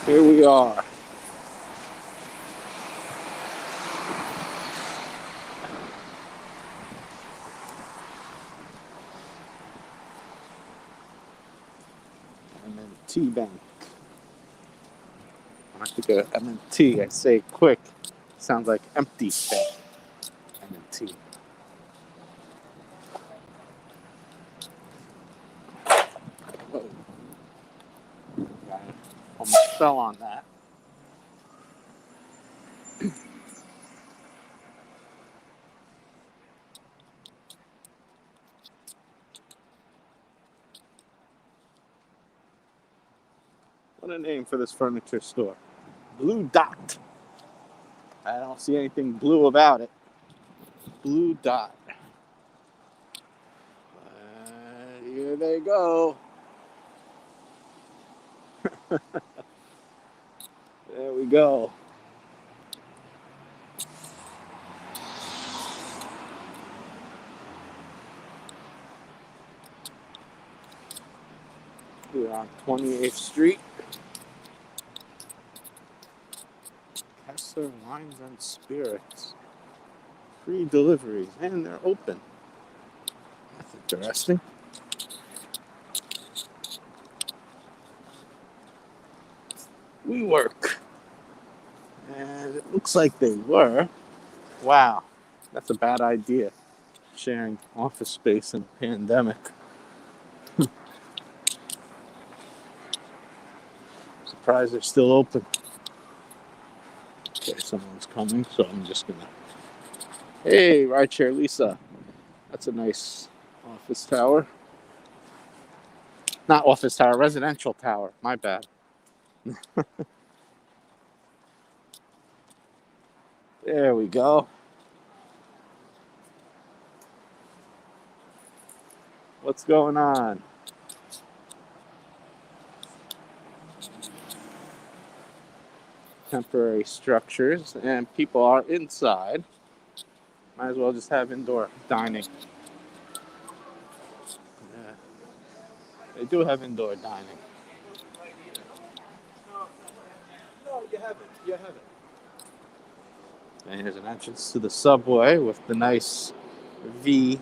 Here we are. M&T Bank. When I think of M&T, I say quick. Sounds like empty bank. M&T. Whoa. I almost fell on that. What a name for this furniture store. Blue Dot. I don't see anything blue about it. Blue Dot. Here they go. There we go. We're on 28th Street. Kessler Wines and Spirits. Free deliveries. And they're open. That's interesting. We work. And it looks like they were. Wow. That's a bad idea. Sharing office space in a pandemic. Surprised they're still open. Okay, someone's coming, so I'm just gonna. Hey, rideshare Lisa. That's a nice office tower. Not office tower, residential tower. My bad. There we go. What's going on? Temporary structures, and people are inside. Might as well just have indoor dining. Yeah, they do have indoor dining. No, you haven't. You haven't. And here's an entrance to the subway with the nice VU.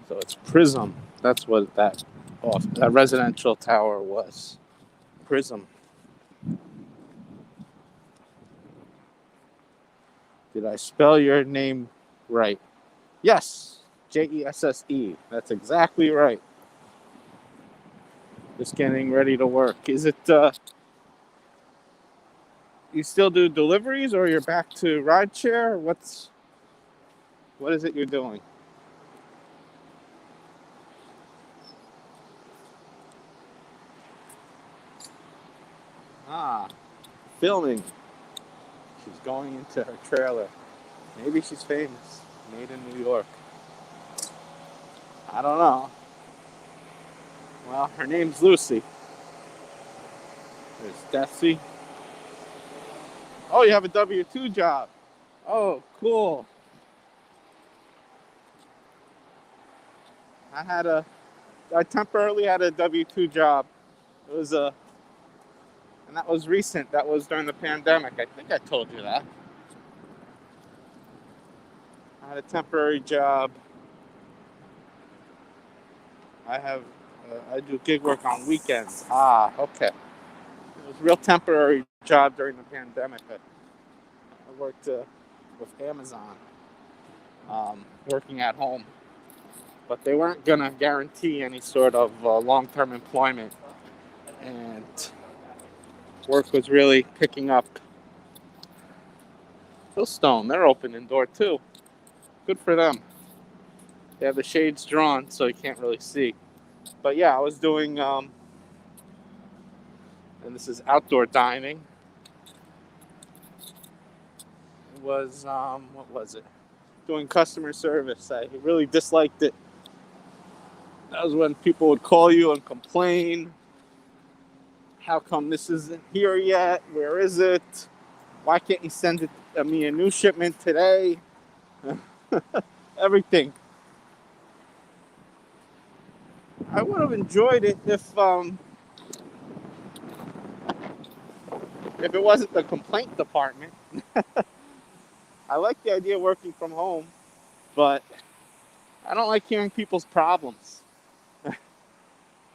So it's Prism. That's what that residential tower was. Prism. Did I spell your name right? Yes. Jesse. That's exactly right. Just getting ready to work. Is it, you still do deliveries or you're back to rideshare? What is it you're doing? Filming. She's going into her trailer. Maybe she's famous. Made in New York. I don't know. Well, her name's Lucy. There's Desi. Oh, you have a W-2 job. Oh, cool. I temporarily had a W-2 job. It was and that was recent. That was during the pandemic. I think I told you that. I had a temporary job. I do gig work on weekends. Okay. It was a real temporary job during the pandemic. I worked with Amazon, working at home. But they weren't going to guarantee any sort of long-term employment. And work was really picking up. Hillstone, they're open indoor too. Good for them. They have the shades drawn so you can't really see. But yeah, I was doing, and this is outdoor dining. It was, what was it? Doing customer service. I really disliked it. That was when people would call you and complain. How come this isn't here yet? Where is it? Why can't you send me a new shipment today? Everything. I would have enjoyed it if it wasn't the complaint department. I like the idea of working from home, but I don't like hearing people's problems.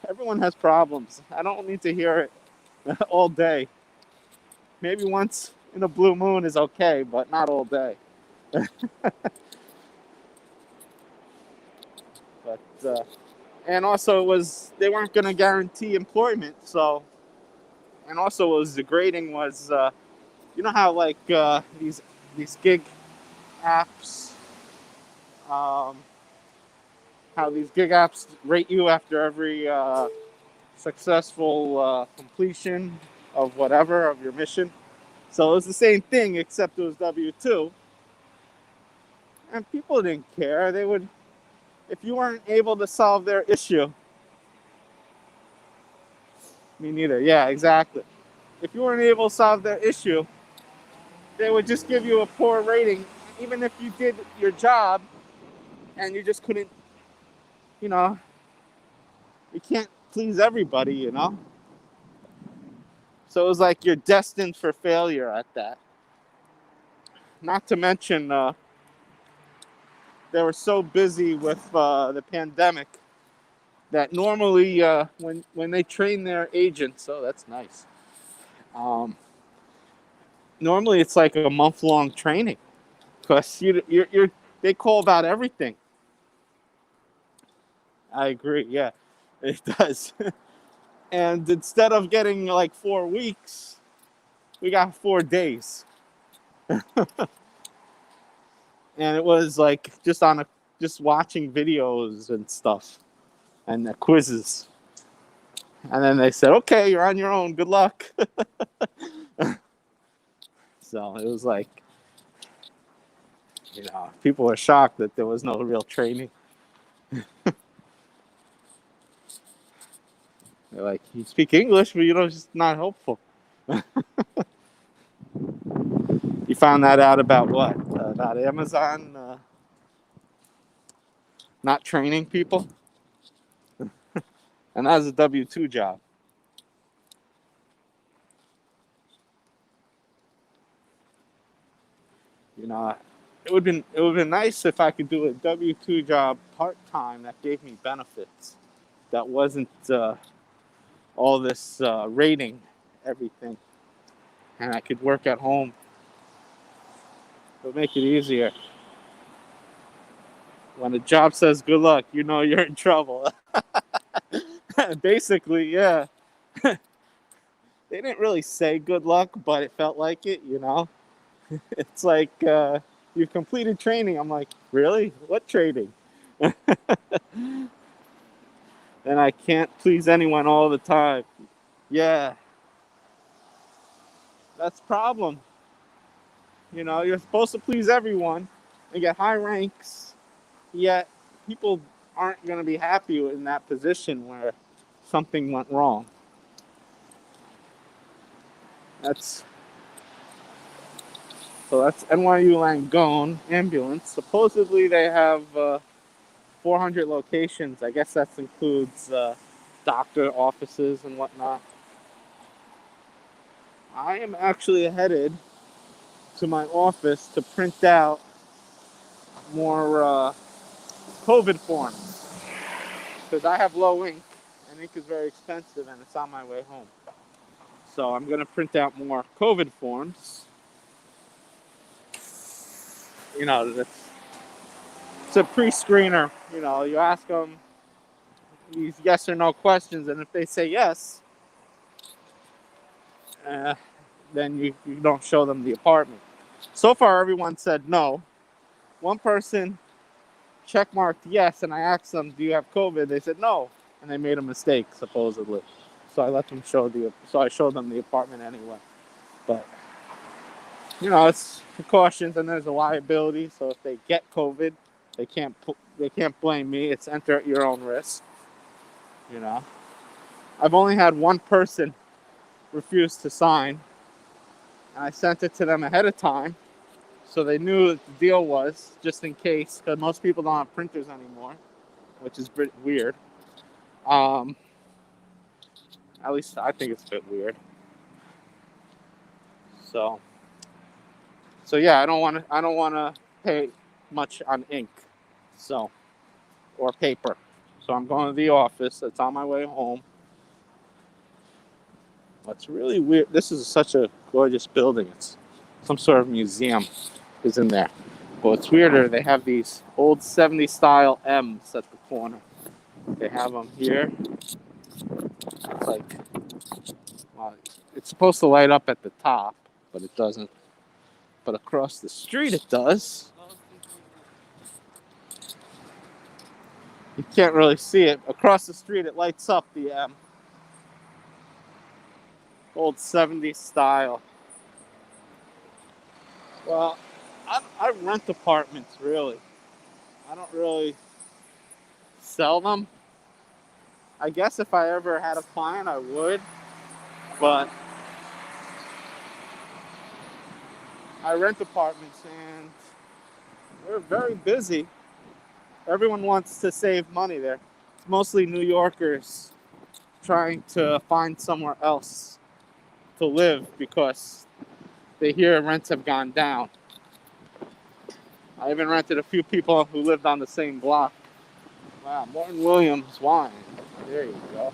Everyone has problems. I don't need to hear it all day. Maybe once in a blue moon is okay, but not all day. But and also they weren't going to guarantee employment. So, and also what was degrading was you know how like these gig apps, um, how these gig apps rate you after every successful completion of whatever of your mission. So it was the same thing except it was W-2, and people didn't care. They would, if you weren't able to solve their issue. Me neither. Yeah, exactly. If you weren't able to solve their issue, they would just give you a poor rating, even if you did your job and you just couldn't, you know, you can't please everybody, you know? So it was like you're destined for failure at that. Not to mention, they were so busy with the pandemic that normally when they train their agents, oh, that's nice. Normally it's like a month-long training because they call about everything. I agree. Yeah, it does. And instead of getting like 4 weeks, we got 4 days. And it was like just watching videos and stuff and the quizzes. And then they said, okay, you're on your own. Good luck. So it was like, people were shocked that there was no real training. They're like, you speak English, but it's just not helpful. You found that out about what? About Amazon not training people? And that was a W-2 job. It would have been nice if I could do a W-2 job part-time that gave me benefits. That wasn't all this rating everything. And I could work at home. It would make it easier. When a job says good luck, you're in trouble. Basically, yeah. They didn't really say good luck, but it felt like it, It's like, you've completed training. I'm like, really? What training? And I can't please anyone all the time. Yeah. That's the problem. You're supposed to please everyone and get high ranks, yet people aren't going to be happy in that position where something went wrong. That's NYU Langone Ambulance. Supposedly they have 400 locations. I guess that includes doctor offices and whatnot. I am actually headed to my office to print out more COVID forms because I have low ink and ink is very expensive and it's on my way home. So I'm going to print out more COVID forms. It's a pre-screener. You ask them these yes or no questions, and if they say yes, then you don't show them the apartment. So far, everyone said no. One person checkmarked yes, and I asked them, "Do you have COVID?" They said no, and they made a mistake supposedly. So I showed them the apartment anyway. But it's precautions, and there's a liability. So if they get COVID, they can't blame me. It's enter at your own risk. I've only had one person refuse to sign, And I sent it to them ahead of time, so they knew what the deal was, just in case, because most people don't have printers anymore, which is pretty weird. Um, at least I think it's a bit weird. So, so yeah, I don't want to pay much on ink, so or paper. So I'm going to the office. It's on my way home. What's really weird? This is such a gorgeous building. It's some sort of museum is in there. But what's weirder, they have these old 70s style M's at the corner. They have them here. It's like, well, it's supposed to light up at the top, but it doesn't. But across the street it does. You can't really see it. Across the street it lights up the M. Old 70s style. Well, I rent apartments, really. I don't really sell them. I guess if I ever had a client, I would. But I rent apartments and they're very busy. Everyone wants to save money there. It's mostly New Yorkers trying to find somewhere else to live because they hear rents have gone down. I even rented a few people who lived on the same block. Wow, Morton Williams wine. There you go.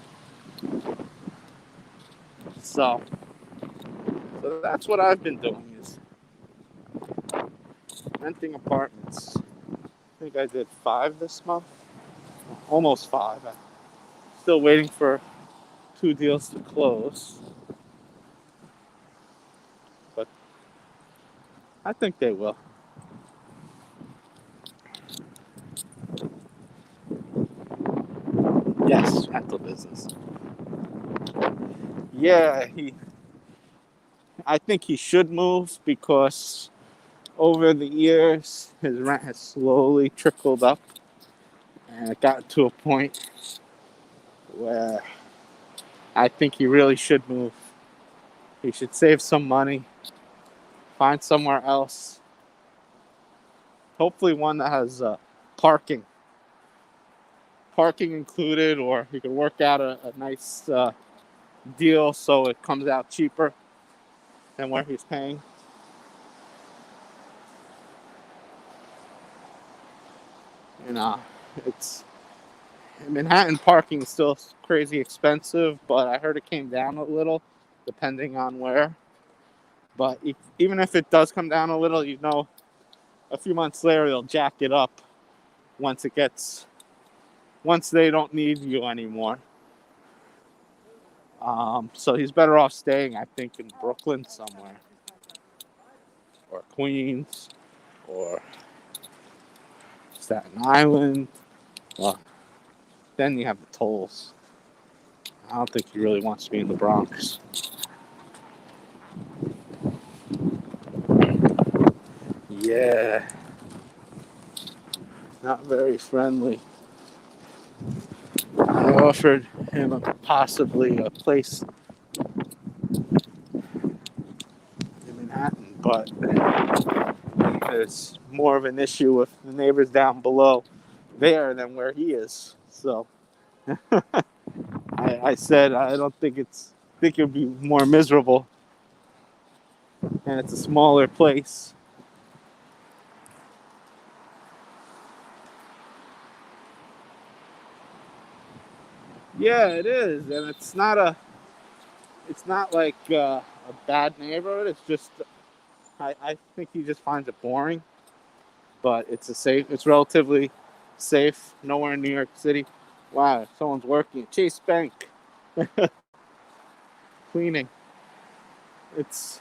So that's what I've been doing is renting apartments. I think I did 5 this month. Almost 5. I'm still waiting for 2 deals to close. But I think they will. Yes, rental business. Yeah, I think he should move because over the years his rent has slowly trickled up and it got to a point where I think he really should move. He should save some money, find somewhere else. Hopefully one that has parking. Parking included, or he could work out a nice deal so it comes out cheaper than where he's paying. You know, it's Manhattan parking is still crazy expensive, but I heard it came down a little depending on where. But even if it does come down a little, you know, a few months later they'll jack it up once they don't need you anymore. So he's better off staying, I think, in Brooklyn somewhere, or Queens, or Staten Island. Well, then you have the tolls. I don't think he really wants to be in the Bronx. Yeah, not very friendly. I offered him possibly a place in Manhattan, but there's more of an issue with the neighbors down below there than where he is. So I said I don't think think it'd be more miserable, and it's a smaller place. Yeah, it is, and it's not like a bad neighborhood. It's just I think he just finds it boring, but it's relatively safe. Nowhere in New York City. Wow, someone's working at Chase Bank, cleaning. It's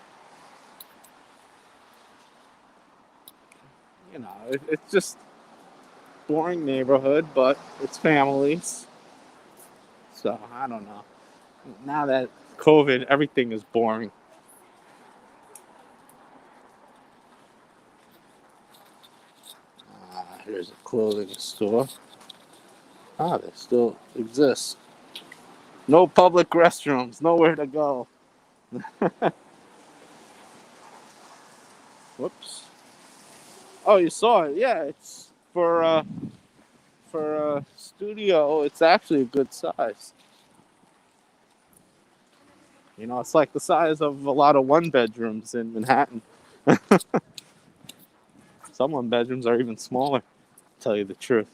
it's just boring neighborhood, but it's families. So I don't know. Now that COVID, everything is boring. Here's a clothing store. They still exist. No public restrooms, nowhere to go. Whoops. Oh, you saw it? Yeah, it's for a studio. It's actually a good size. You know, it's like the size of a lot of one bedrooms in Manhattan. Some one bedrooms are even smaller, to tell you the truth.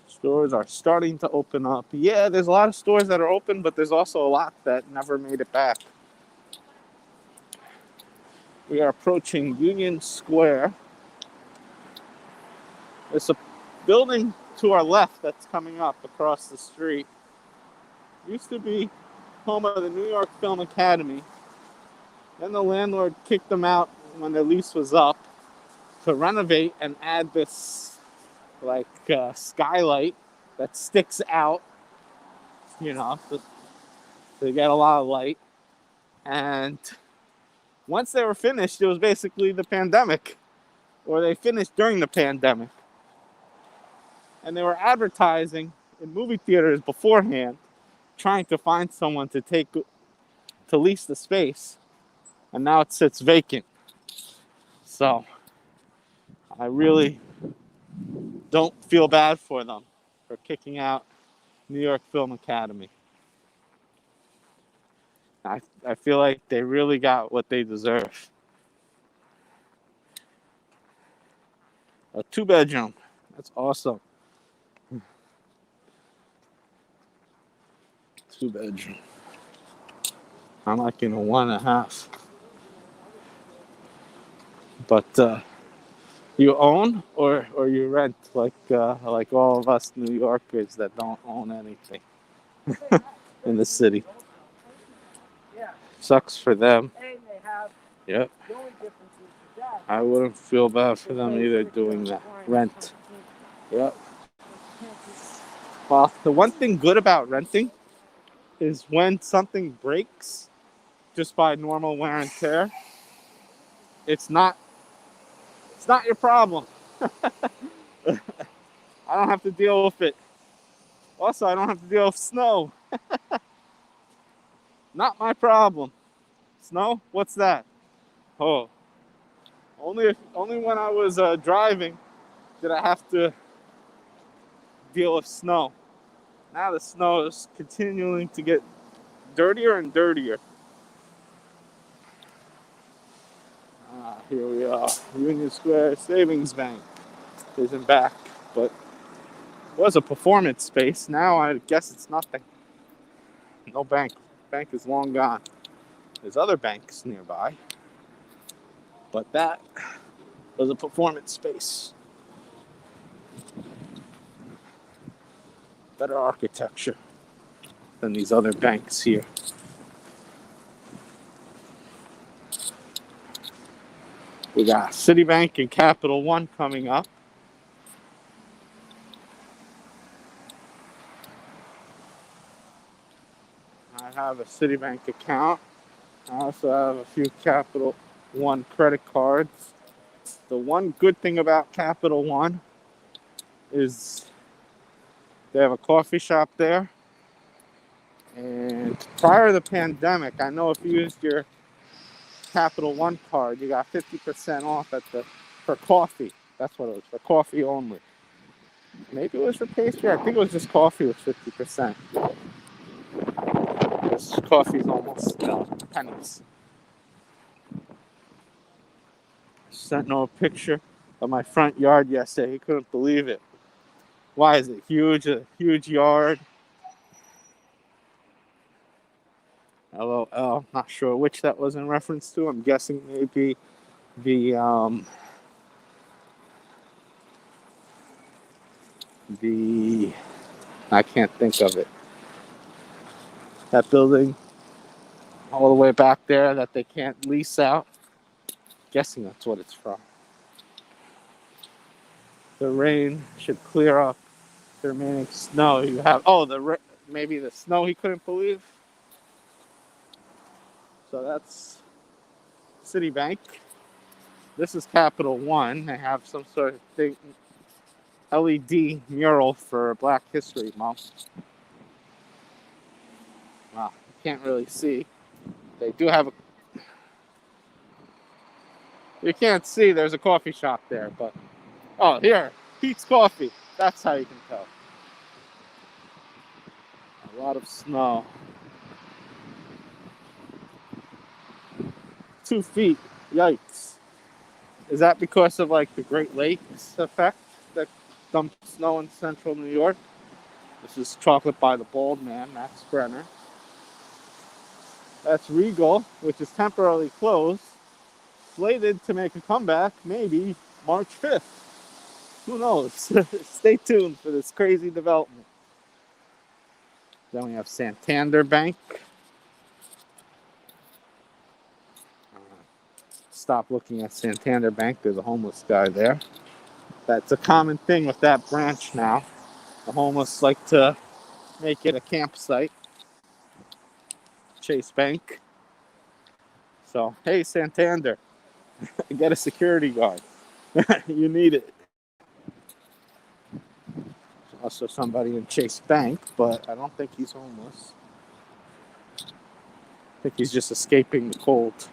Stores are starting to open up. Yeah, there's a lot of stores that are open, but there's also a lot that never made it back. We are approaching Union Square. There's a building to our left that's coming up across the street. Used to be home of the New York Film Academy. Then the landlord kicked them out when their lease was up to renovate and add this skylight that sticks out, to get a lot of light. And once they were finished, it was basically the pandemic, or they finished during the pandemic. And they were advertising in movie theaters beforehand, trying to find someone to lease the space. And now it sits vacant. So I really don't feel bad for them for kicking out New York Film Academy. I feel like they really got what they deserve. A 2-bedroom. That's awesome. 2-bedroom. I'm like in a 1.5. But you own or you rent like all of us New Yorkers that don't own anything in the city. Sucks for them. Yep. I wouldn't feel bad for them either doing that. Rent. Yep. Well, the one thing good about renting is when something breaks just by normal wear and tear, it's not your problem. I don't have to deal with it. Also, I don't have to deal with snow. Not my problem. Snow? What's that? Oh, only when I was driving did I have to deal with snow. Now the snow is continuing to get dirtier and dirtier. Here we are. Union Square Savings Bank isn't back, but it was a performance space. Now I guess it's nothing. No bank. Bank is long gone. There's other banks nearby, but that was a performance space. Better architecture than these other banks here. We got Citibank and Capital One coming up. I have a Citibank account. I also have a few Capital One credit cards. The one good thing about Capital One is they have a coffee shop there. And prior to the pandemic, I know if you used your Capital One card, you got 50% off for coffee. That's what it was, for coffee only. Maybe it was for pastry. I think it was just coffee was 50%. This coffee is almost pennies. Sent Noah a picture of my front yard yesterday. He couldn't believe it. Why is it huge? A huge yard. LOL. Not sure which that was in reference to. I'm guessing maybe the I can't think of it. That building all the way back there that they can't lease out. Guessing that's what it's from. The rain should clear up the remaining snow you have. Maybe the snow he couldn't believe. So that's Citibank. This is Capital One. They have some sort of thing, LED mural for Black History Month. Wow, you can't really see. They do have You can't see, there's a coffee shop there, but oh, here, Pete's Coffee. That's how you can tell. A lot of snow. 2 feet. Yikes. Is that because of like the Great Lakes effect that dumped snow in central New York? This is Chocolate by the Bald Man, Max Brenner. That's Regal, which is temporarily closed, slated to make a comeback maybe March 5th. Who knows? Stay tuned for this crazy development. Then we have Santander Bank. Stop looking at Santander Bank. There's a homeless guy there. That's a common thing with that branch now. The homeless like to make it a campsite. Chase Bank. So, hey, Santander, get a security guard. You need it. There's also somebody in Chase Bank, but I don't think he's homeless. I think he's just escaping the cold.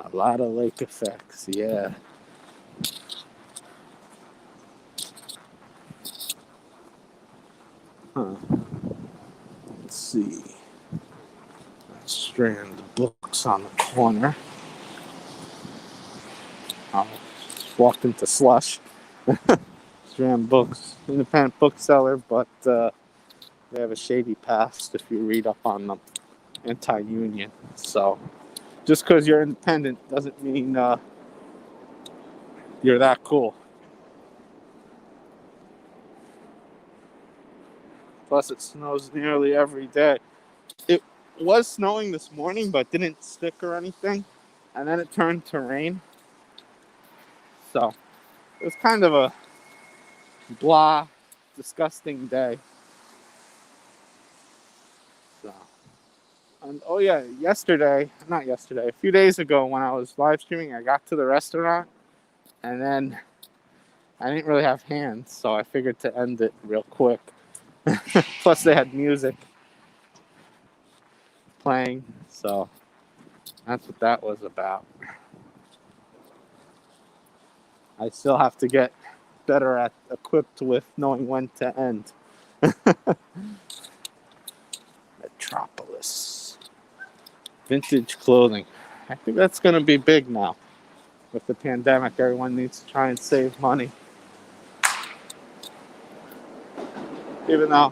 A lot of lake effects, yeah. Huh. Let's see. Strand Books on the corner. I walked into Slush. Strand Books, independent bookseller, but they have a shady past if you read up on them. Anti-union. So just because you're independent doesn't mean you're that cool. Plus, it snows nearly every day. It was snowing this morning, but didn't stick or anything. And then it turned to rain. So it was kind of a blah, disgusting day. So, and oh yeah, a few days ago when I was live streaming, I got to the restaurant and then I didn't really have hands, so I figured to end it real quick. Plus they had music playing, so that's what that was about. I still have to get better at equipped with knowing when to end. Metropolis. Vintage clothing. I think that's going to be big now. With the pandemic, everyone needs to try and save money. Even though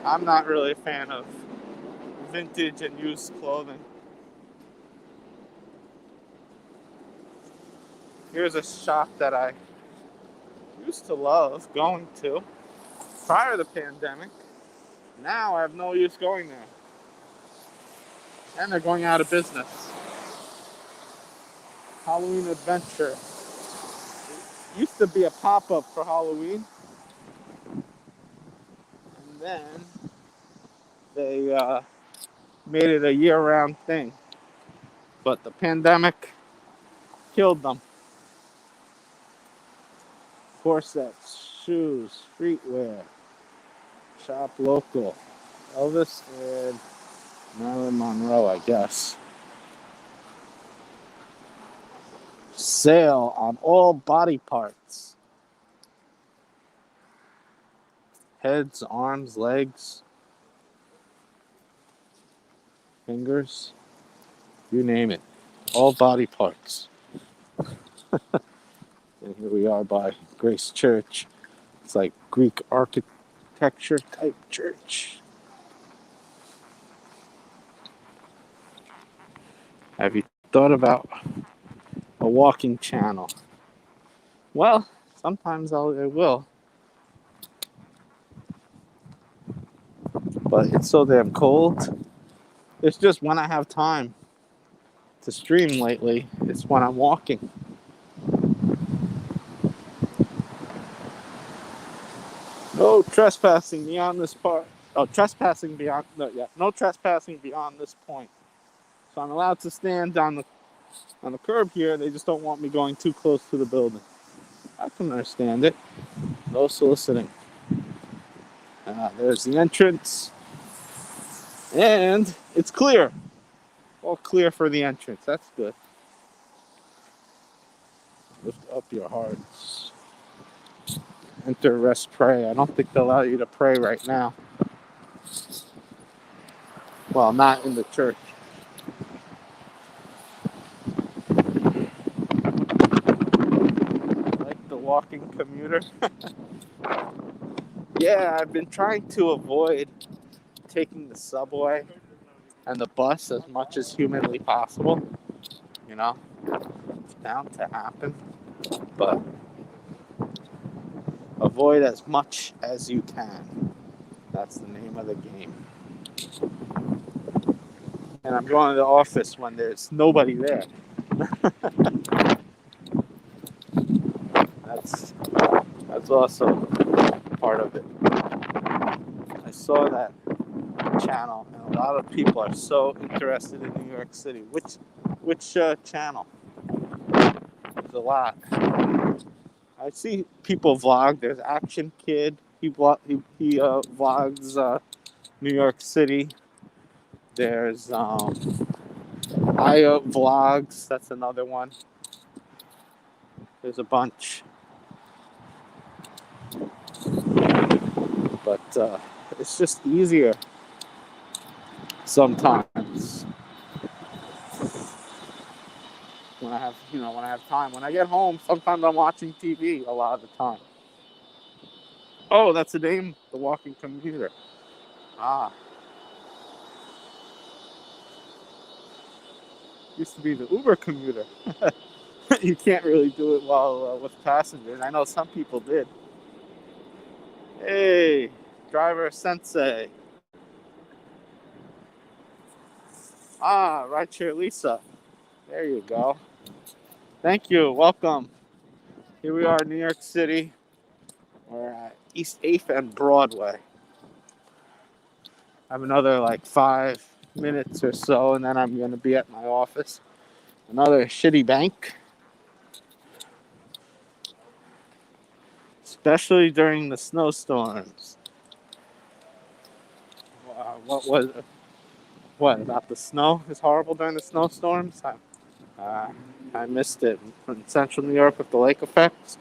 I'm not really a fan of vintage and used clothing. Here's a shop that I used to love going to prior to the pandemic. Now I have no use going there. And they're going out of business. Halloween Adventure. It used to be a pop-up for Halloween. And then they made it a year-round thing. But the pandemic killed them. Corsets, shoes, streetwear, shop local. Elvis and Marilyn Monroe, I guess. Sale on all body parts. Heads, arms, legs, fingers, you name it. All body parts. And here we are by Grace Church. It's like Greek architecture type church. Have you thought about a walking channel? Well, sometimes I will. But it's so damn cold. It's just when I have time to stream lately, it's when I'm walking. No trespassing beyond this part. Oh, trespassing beyond. No trespassing beyond this point. So I'm allowed to stand on the curb here. They just don't want me going too close to the building. I can understand it. No soliciting. There's the entrance, and it's clear. All clear for the entrance. That's good. Lift up your hearts. Enter, rest, pray. I don't think they allow you to pray right now. Well, not in the church. Like the walking commuter. Yeah, I've been trying to avoid taking the subway and the bus as much as humanly possible. You know, it's bound to happen. But avoid as much as you can. That's the name of the game. And I'm going to the office when there's nobody there. That's also part of it. I saw that channel, and a lot of people are so interested in New York City. Which channel? There's a lot. I see people vlog. There's Action Kid. He vlogs New York City. There's Aya Vlogs. That's another one. There's a bunch. But it's just easier sometimes when I have time. When I get home, sometimes I'm watching TV a lot of the time. Oh, that's the name, the walking commuter. Ah, used to be the Uber commuter. You can't really do it while with passengers. I know some people did. Hey, driver sensei. Ah, rideshare Lisa. There you go. Thank you. Welcome. Here we are in New York City. We're at East 8th and Broadway. I have another like 5 minutes or so, and then I'm going to be at my office. Another shitty bank. Especially during the snowstorms. What about the snow? Is horrible during the snowstorms? I missed it in central New York with the lake effects.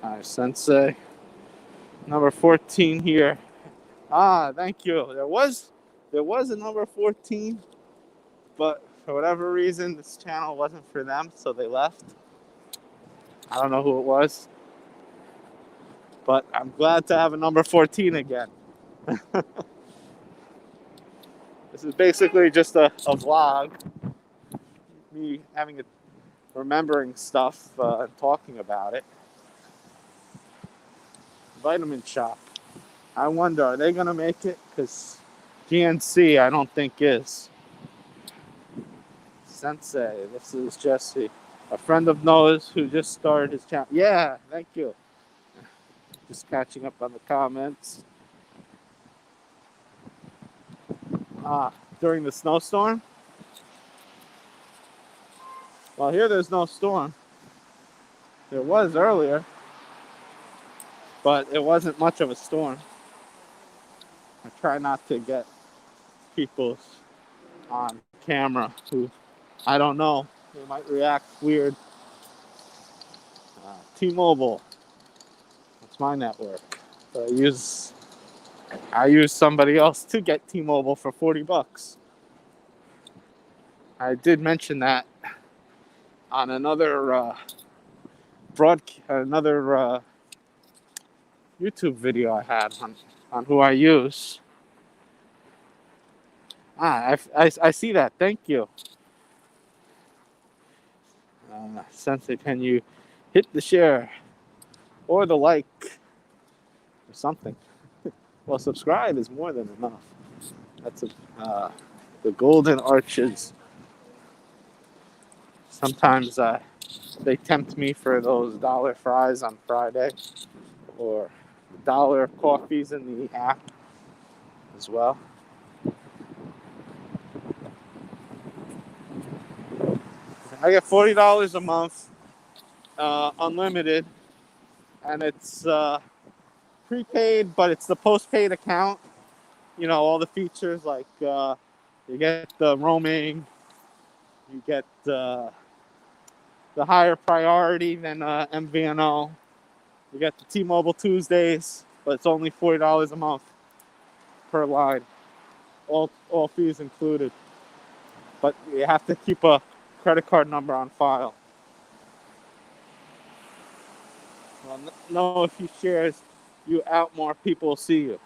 Hi, Sensei. Number 14 here. Ah, thank you. There was a number 14, but for whatever reason, this channel wasn't for them, so they left. I don't know who it was, but I'm glad to have a number 14 again. This is basically just a vlog, me remembering stuff and talking about it. Vitamin Shop. I wonder, are they going to make it? Because GNC, I don't think is. Sensei, this is Jesse. A friend of Noah's who just started his channel. Yeah, thank you. Just catching up on the comments. During the snowstorm? Well, here there's no storm. There was earlier, but it wasn't much of a storm. I try not to get people on camera who I don't know. They might react weird. T-Mobile. That's my network. So I use somebody else to get T-Mobile for $40. I did mention that on another YouTube video I had on who I use. I see that. Thank you. Sensei, can you hit the share or the like or something? Well, subscribe is more than enough. That's the golden arches. Sometimes they tempt me for those dollar fries on Friday or dollar coffees in the app as well. I get $40 a month, unlimited, and it's prepaid, but it's the postpaid account. You know, all the features like You get the roaming. You get the higher priority than MVNO. You get the T-Mobile Tuesdays, but it's only $40 a month per line, all fees included. But you have to keep a credit card number on file. Well, no, if you shares you out, more people will see you.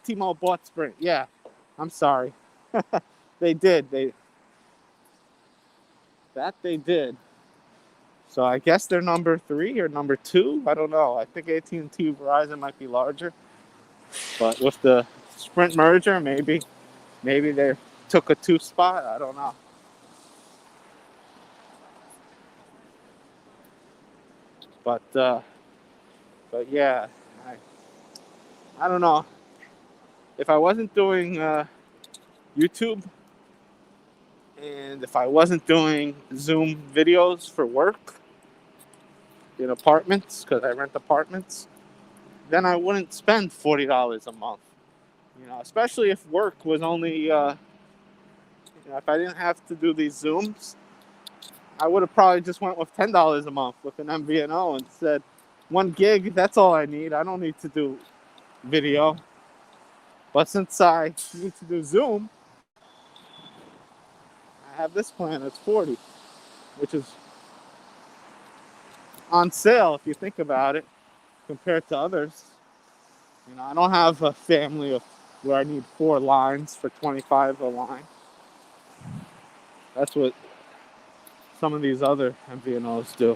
T-Mobile bought Sprint. Yeah, I'm sorry. They did. They did. So I guess they're number 3 or number 2. I don't know. I think AT&T Verizon might be larger, but with the Sprint merger, maybe they took a 2 spot. I don't know. But yeah, I don't know. If I wasn't doing YouTube, and if I wasn't doing Zoom videos for work in apartments, because I rent apartments, then I wouldn't spend $40 a month. Especially if work was only, if I didn't have to do these Zooms, I would have probably just went with $10 a month with an MVNO and said, 1 gig, that's all I need. I don't need to do video. But since I need to do Zoom, I have this plan. It's 40, which is on sale if you think about it, compared to others. I don't have a family of where I need 4 lines for 25 a line. That's what some of these other MVNOs do.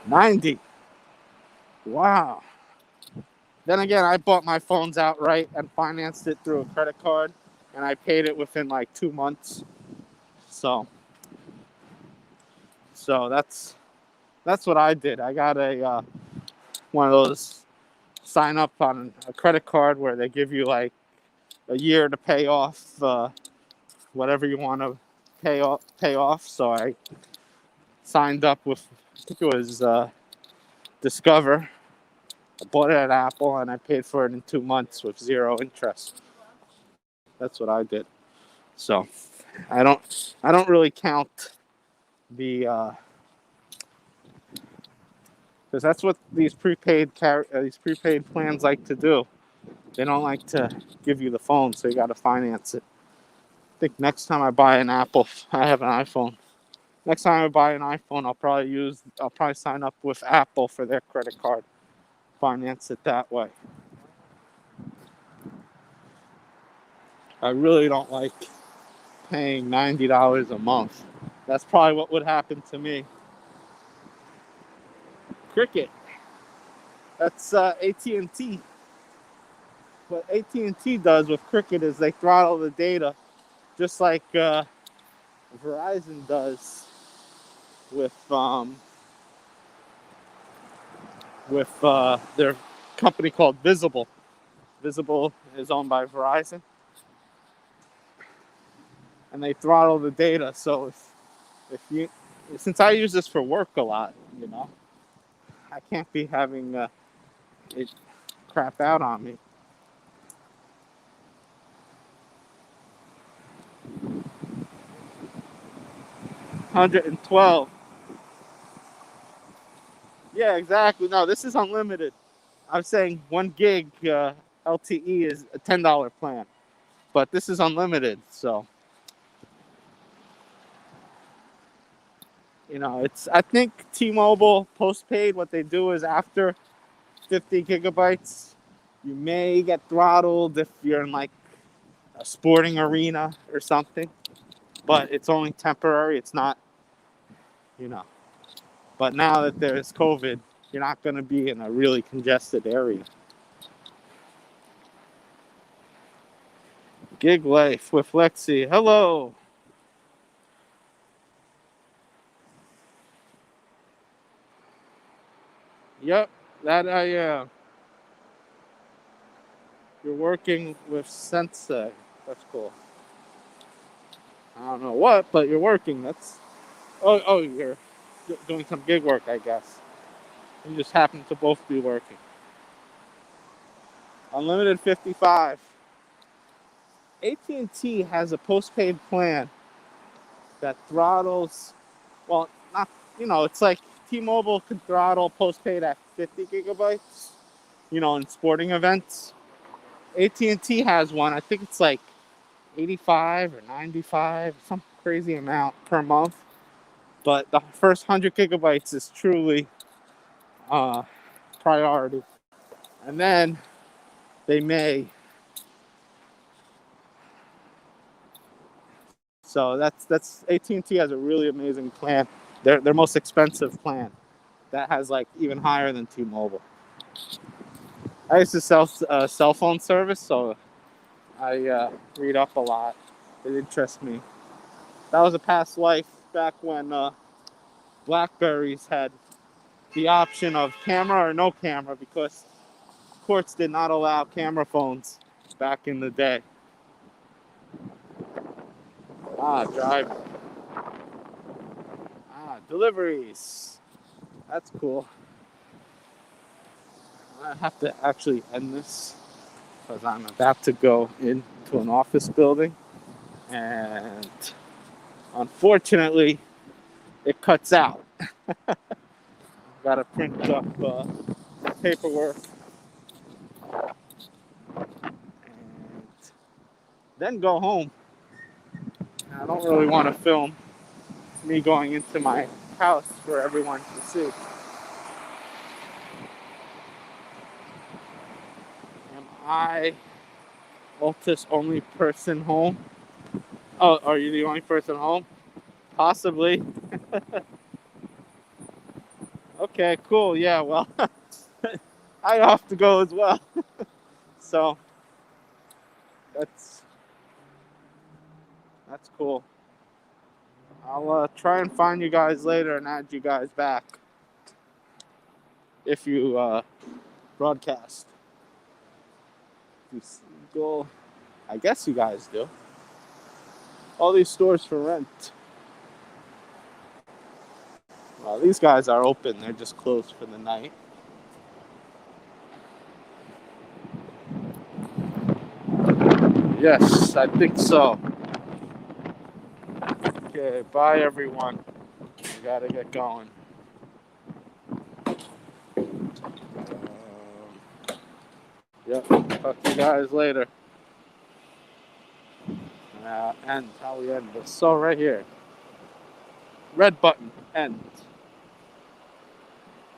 90. Wow. Then again, I bought my phones outright and financed it through a credit card, and I paid it within like 2 months. So that's what I did. I got a one of those sign up on a credit card where they give you like a year to pay off whatever you want to pay off. So I signed up with, I think it was Discover. I bought it at Apple and I paid for it in 2 months with 0 interest. That's what I did. So I don't really count the because that's what these prepaid plans like to do. They don't like to give you the phone, so you got to finance it. I think next time I buy an Apple, I have an iPhone. Next time I buy an iPhone, I'll probably sign up with Apple for their credit card, finance it that way. I really don't like paying $90 a month. That's probably what would happen to me. Cricket. That's AT&T. What AT&T does with Cricket is they throttle the data, just like Verizon does with their company called Visible. Visible is owned by Verizon, and they throttle the data. So since I use this for work a lot, I can't be having it crap out on me. $112. Yeah, exactly. No, this is unlimited. I'm saying 1 gig LTE is a $10 plan, but this is unlimited. So, I think T-Mobile postpaid, what they do is after 50 gigabytes, you may get throttled if you're in like a sporting arena or something, but it's only temporary. It's not, but now that there's COVID, you're not going to be in a really congested area. Gig life with Lexi. Hello. Yep, that I am. You're working with Sensei. That's cool. I don't know what, but you're working. You're doing some gig work, I guess. We just happen to both be working. Unlimited 55. AT&T has a postpaid plan that throttles, well, not, it's like T-Mobile can throttle postpaid at 50 gigabytes, in sporting events. AT&T has one, I think it's like 85 or 95, some crazy amount per month. But the first 100 gigabytes is truly priority. And then they may. So that's AT&T has a really amazing plan. Their most expensive plan that has like even higher than T-Mobile. I used to sell cell phone service, so I read up a lot. It interests me. That was a past life back when Blackberries had the option of camera or no camera because courts did not allow camera phones back in the day. Driving. Deliveries. That's cool. I have to actually end this because I'm about to go into an office building, and unfortunately, it cuts out. Gotta print up paperwork and then go home. I don't really want to film me going into my house for everyone to see. Am I Altus only person home? Oh, are you the only person home? Possibly. Okay, cool. Yeah, well, I have to go as well. So that's cool. I'll try and find you guys later and add you guys back if you broadcast. You go, I guess you guys do. All these stores for rent. Well, these guys are open. They're just closed for the night. Yes, I think so. Okay, bye everyone. We gotta get going. Yep, talk to you guys later. End. How we end this? So right here. Red button. End.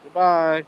Goodbye.